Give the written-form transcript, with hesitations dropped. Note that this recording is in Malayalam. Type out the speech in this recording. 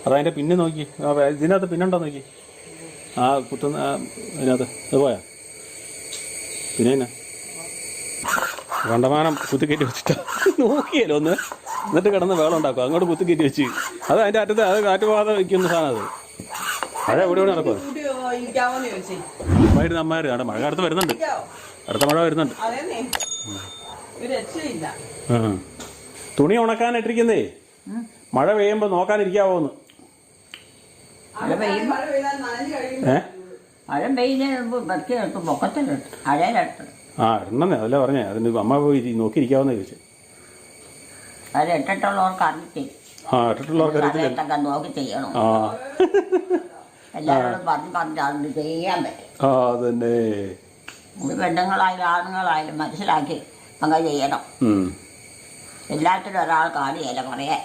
അതതിൻ്റെ പിന്നെ നോക്കി ഇതിനകത്ത് പിന്നുണ്ടോ നോക്കി ആ കുത്തുന്ന അതിനകത്ത് അത് പോയാ പിന്നെ എന്നാ കണ്ടമാനം കുത്തിക്കയറ്റി വെച്ചിട്ട് നോക്കിയല്ലോ ഒന്ന് എന്നിട്ട് കിടന്ന് വേളം ഉണ്ടാക്കും അങ്ങോട്ട് കുത്തിക്കയറ്റി വെച്ച് അത് അതിൻ്റെ അറ്റത്ത് അത് കാറ്റ് പോകാതെ വയ്ക്കുന്ന സാധനം അത് മഴ എവിടെ നടക്കും അമ്മായിരുന്നു അമ്മാര് അവിടെ മഴ അടുത്ത് വരുന്നുണ്ട് അടുത്ത മഴ വരുന്നുണ്ട് തുണി ഉണക്കാനിട്ടിരിക്കുന്നേ മഴ പെയ്യുമ്പോൾ നോക്കാനിരിക്കാവോന്ന് ആ ഇടണേ അതല്ല പറഞ്ഞേ അതിന് അമ്മ പോയി നോക്കിയിരിക്കാവെന്ന് ചോദിച്ചു ആ ഇട്ടിട്ടുള്ളവർക്ക് അറിയത്തില്ല ആ അതന്നെ പെണ്ണുങ്ങളായാലും ആണുങ്ങളായാലും മനസ്സിലാക്കി അങ്ങനെ ചെയ്യണം. എല്ലാത്തിനും ഒരാൾ കാണിയല്ല പറയാൻ.